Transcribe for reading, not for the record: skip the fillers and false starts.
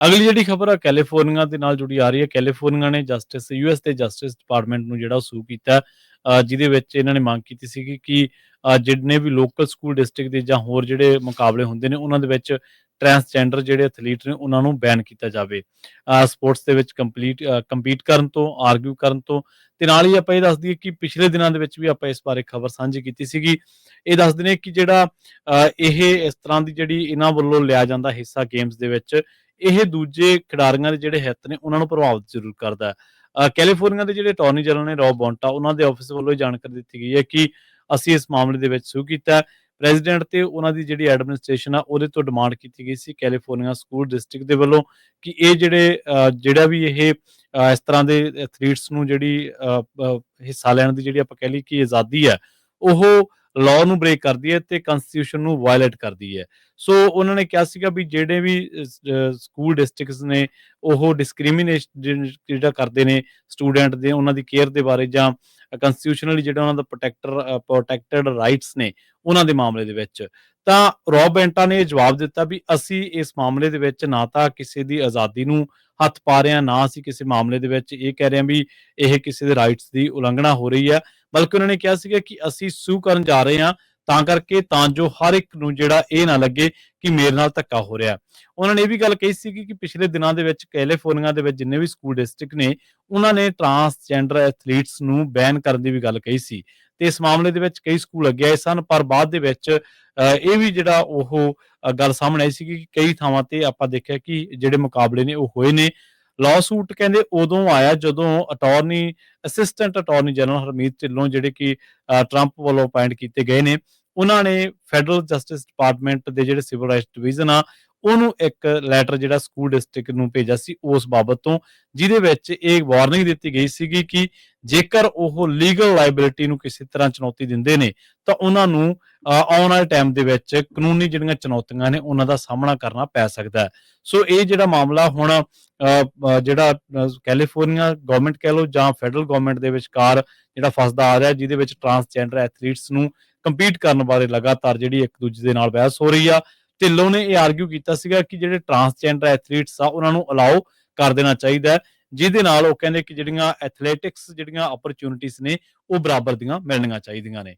ਅਗਲੀ ਜਿਹੜੀ ਖਬਰ ਆ ਕੈਲੀਫੋਰਨੀਆ ਦੇ ਨਾਲ ਜੁੜੀ ਆ ਰਹੀ ਹੈ। ਕੈਲੀਫੋਰਨੀਆ ਨੇ ਯੂਐਸ ਦੇ ਜਸਟਿਸ ਡਿਪਾਰਟਮੈਂਟ ਨੂੰ ਜਿਹੜਾ ਸੂ ਕੀਤਾ, ਜਿਹਦੇ ਵਿੱਚ ਇਹਨਾਂ ਨੇ ਮੰਗ ਕੀਤੀ ਸੀਗੀ ਕਿ ਜਿੰਨੇ ਵੀ ਲੋਕਲ ਸਕੂਲ ਡਿਸਟ੍ਰਿਕਟ ਦੇ ਜਾਂ ਹੋਰ ਜਿਹੜੇ ਮੁਕਾਬਲੇ ਹੁੰਦੇ ਨੇ ਉਹਨਾਂ ਦੇ ਵਿੱਚ ਟਰਾਂਸਜੈਂਡਰ ਜਿਹੜੇ ਐਥਲੀਟ ਨੇ ਉਹਨਾਂ ਨੂੰ ਬੈਨ ਕੀਤਾ ਜਾਵੇ ਸਪੋਰਟਸ ਦੇ ਵਿੱਚ ਕੰਪੀਟ ਕਰਨ ਤੋਂ, ਆਰਗੂ ਕਰਨ ਤੋਂ। ਤੇ ਨਾਲ ਹੀ ਆਪਾਂ ਇਹ ਦੱਸ ਦਈਏ ਕਿ ਪਿਛਲੇ ਦਿਨਾਂ ਦੇ ਵਿੱਚ ਵੀ ਆਪਾਂ ਇਸ ਬਾਰੇ ਖਬਰ ਸਾਂਝੀ ਕੀਤੀ ਸੀਗੀ। ਇਹ ਦੱਸਦੇ ਨੇ ਕਿ ਜਿਹੜਾ ਇਹ ਇਸ ਤਰ੍ਹਾਂ ਦੀ ਜਿਹੜੀ ਇਹਨਾਂ ਵੱਲੋਂ ਲਿਆ ਜਾਂਦਾ ਹਿੱਸਾ ਗੇਮਸ ਦੇ ਵਿੱਚ, ਇਹ ਦੂਜੇ ਖਿਡਾਰੀਆਂ ਦੇ ਜਿਹੜੇ ਹਿੱਤ ਨੇ ਉਹਨਾਂ ਨੂੰ ਪ੍ਰਭਾਵਿਤ ਜ਼ਰੂਰ ਕਰਦਾ ਹੈ। ਕੈਲੀਫੋਰਨੀਆ ਦੇ ਜਿਹੜੇ ਅਟਾਰਨੀ ਜਨਰਲ ਨੇ ਰੌਬ ਬੋਂਟਾ, ਉਹਨਾਂ ਦੇ ਆਫਿਸ ਵੱਲੋਂ ਇਹ ਜਾਣਕਾਰੀ ਦਿੱਤੀ ਗਈ ਹੈ ਕਿ ਅਸੀਂ ਇਸ ਮਾਮਲੇ ਦੇ ਵਿੱਚ ਸੂ ਕੀਤਾ। ਪ੍ਰੈਜ਼ੀਡੈਂਟ ਤੇ ਉਹਨਾਂ ਦੀ ਜਿਹੜੀ ਐਡਮਿਨਿਸਟ੍ਰੇਸ਼ਨ ਆ ਉਹਦੇ ਤੋਂ ਡਿਮਾਂਡ ਕੀਤੀ ਗਈ ਸੀ ਕੈਲੀਫੋਰਨੀਆ ਸਕੂਲ ਡਿਸਟ੍ਰਿਕਟ ਦੇ ਵੱਲੋਂ ਕਿ ਇਹ ਜਿਹੜਾ ਵੀ ਇਹ ਇਸ ਤਰ੍ਹਾਂ ਦੇ ਐਥਲੀਟਸ ਨੂੰ ਜਿਹੜੀ ਹਿੱਸਾ ਲੈਣ ਦੀ ਜਿਹੜੀ ਆਪਾਂ ਕਹਿ ਲਈ ਕਿ ਆਜ਼ਾਦੀ ਹੈ, ਉਹ ਲਾਅ ਨੂੰ ਬ੍ਰੇਕ ਕਰਦੀ ਹੈ ਤੇ ਕੰਸਟੀਟਿਊਸ਼ਨ ਨੂੰ ਵਾਇਲੇਟ ਕਰਦੀ ਹੈ। ਸੋ ਉਹਨਾਂ ਨੇ ਕਿਹਾ ਸੀਗਾ ਵੀ ਜਿਹੜੇ ਵੀ ਸਕੂਲ ਡਿਸਟ੍ਰਿਕਟਸ ਨੇ ਉਹ ਡਿਸਕ੍ਰਿਮੀਨੇਸ਼ਨ ਜਿਹੜਾ ਕਰਦੇ ਨੇ ਸਟੂਡੈਂਟ ਦੇ ਉਹਨਾਂ ਦੀ ਕੇਅਰ ਦੇ ਬਾਰੇ, ਜਾਂ ਕੰਸਟੀਟਿਊਸ਼ਨਲੀ ਜਿਹੜਾ ਉਹਨਾਂ ਦਾ ਪ੍ਰੋਟੈਕਟਡ ਰਾਈਟਸ ਨੇ ਉਹਨਾਂ ਦੇ ਮਾਮਲੇ ਦੇ ਵਿੱਚ, ਤਾਂ ਰੌਬ ਬੈਂਟਾ ਨੇ ਜਵਾਬ ਦਿੱਤਾ ਵੀ ਅਸੀਂ ਇਸ ਮਾਮਲੇ ਦੇ ਵਿੱਚ ਨਾ ਤਾਂ ਕਿਸੇ ਦੀ ਆਜ਼ਾਦੀ ਨੂੰ ਹੱਥ ਪਾ ਰਹੇ ਹਾਂ, ਨਾ ਅਸੀਂ ਕਿਸੇ ਮਾਮਲੇ ਦੇ ਵਿੱਚ ਇਹ ਕਹਿ ਰਹੇ ਹਾਂ ਵੀ ਇਹ ਕਿਸੇ ਦੇ ਰਾਈਟਸ ਦੀ ਉਲੰਘਣਾ ਹੋ ਰਹੀ ਹੈ, ਬਲਕਿ ਉਹਨਾਂ ਨੇ ਕਿਹਾ ਸੀਗਾ ਕਿ ਅਸੀਂ ਸੂ ਕਰਨ ਜਾ ਰਹੇ ਹਾਂ ਤਾਂ ਜੋ ਹਰ ਇੱਕ ਨੂੰ ਜਿਹੜਾ ਇਹ ਨਾ ਲੱਗੇ ਕਿ ਮੇਰੇ ਨਾਲ ਧੱਕਾ ਹੋ ਰਿਹਾ। ਉਹਨਾਂ ਨੇ ਇਹ ਵੀ ਗੱਲ ਕਹੀ ਸੀਗੀ ਕਿ ਪਿਛਲੇ ਦਿਨਾਂ ਦੇ ਵਿੱਚ ਕੈਲੀਫੋਰਨੀਆ ਦੇ ਵਿੱਚ ਜਿੰਨੇ ਵੀ ਸਕੂਲ ਡਿਸਟ੍ਰਿਕਟ ਨੇ ਉਹਨਾਂ ਨੇ ਟਰਾਂਸਜੈਂਡਰ ਐਥਲੀਟਸ ਨੂੰ ਬੈਨ ਕਰਨ ਦੀ ਵੀ ਗੱਲ ਕਹੀ ਸੀ ਤੇ ਇਸ ਮਾਮਲੇ ਦੇ ਵਿੱਚ ਕਈ ਸਕੂਲ ਅੱਗੇ ਆਏ ਸਨ। ਪਰ ਬਾਅਦ ਦੇ ਵਿੱਚ ਇਹ ਵੀ ਜਿਹੜਾ ਉਹ ਗੱਲ ਸਾਹਮਣੇ ਆਈ ਸੀਗੀ ਕਿ ਕਈ ਥਾਵਾਂ ਤੇ ਆਪਾਂ ਦੇਖਿਆ ਕਿ ਜਿਹੜੇ ਮੁਕਾਬਲੇ ਨੇ ਉਹ ਹੋਏ ਨੇ। ਲਾਅ ਸੂਟ ਕਹਿੰਦੇ ਉਦੋਂ ਆਇਆ ਜਦੋਂ assistant attorney general Harmeet Dhillon, ਜਿਹੜੇ ਕਿ ਟਰੰਪ ਵੱਲੋਂ ਅਪਾਇੰਟ ਕੀਤੇ ਗਏ ਨੇ, ਉਹਨਾਂ ਨੇ ਫੈਡਰਲ ਜਸਟਿਸ ਡਿਪਾਰਟਮੈਂਟ ਦੇ ਜਿਹੜੇ ਸਿਵਲ ਰਾਈਟਸ ਡਿਵੀਜ਼ਨ ਆ ਉਹਨੂੰ ਇੱਕ ਲੈਟਰ ਜਿਹੜਾ ਸਕੂਲ ਡਿਸਟ੍ਰਿਕਟ ਨੂੰ ਭੇਜਿਆ ਸੀ ਉਸ ਬਾਬਤ ਤੋਂ, ਜਿਹਦੇ ਵਿੱਚ ਇਹ ਵਾਰਨਿੰਗ ਦਿੱਤੀ ਗਈ ਸੀਗੀ ਕਿ ਜੇਕਰ ਉਹ ਲੀਗਲ ਲਾਇਬਿਲਿਟੀ ਨੂੰ ਕਿਸੇ ਤਰ੍ਹਾਂ ਚੁਣੌਤੀ ਦਿੰਦੇ ਨੇ ਤਾਂ ਉਹਨਾਂ ਨੂੰ ਆਉਣ ਵਾਲੇ ਟਾਈਮ ਦੇ ਵਿੱਚ ਕਾਨੂੰਨੀ ਜਿਹੜੀਆਂ ਚੁਣੌਤੀਆਂ ਨੇ ਉਹਨਾਂ ਦਾ ਸਾਹਮਣਾ ਕਰਨਾ ਪੈ ਸਕਦਾ ਹੈ। ਸੋ ਇਹ ਜਿਹੜਾ ਮਾਮਲਾ ਹੁਣ ਜਿਹੜਾ ਕੈਲੀਫੋਰਨੀਆ ਗਵਰਨਮੈਂਟ ਕਹਿ ਲਓ ਜਾਂ ਫੈਡਰਲ ਗਵਰਨਮੈਂਟ ਦੇ ਵਿਚਕਾਰ ਜਿਹੜਾ ਫਸਦਾ ਆ ਰਿਹਾ, ਜਿਹਦੇ ਵਿੱਚ ਟਰਾਂਸਜੈਂਡਰ ਐਥਲੀਟਸ ਨੂੰ ਕੰਪੀਟ ਕਰਨ ਬਾਰੇ ਲਗਾਤਾਰ ਜਿਹੜੀ ਇੱਕ ਦੂਜੇ ਦੇ ਨਾਲ ਬਹਿਸ ਹੋ ਰਹੀ ਆ। ਢਿੱਲੋਂ ਨੇ ਇਹ ਆਰਗੂ ਕੀਤਾ ਸੀਗਾ ਕਿ ਜਿਹੜੇ ਟਰਾਂਸਜੈਂਡਰ ਐਥਲੀਟਸ ਆ ਉਹਨਾਂ ਨੂੰ ਅਲਾਓ ਕਰ ਦੇਣਾ ਚਾਹੀਦਾ ਹੈ, ਜਿਹਦੇ ਨਾਲ ਉਹ ਕਹਿੰਦੇ ਕਿ ਜਿਹੜੀਆਂ ਐਥਲੈਟਿਕਸ ਜਿਹੜੀਆਂ ਅਪਰਚੂਨਿਟੀਜ਼ ਨੇ ਉਹ ਬਰਾਬਰ ਦੀਆਂ ਮਿਲਣੀਆਂ ਚਾਹੀਦੀਆਂ ਨੇ।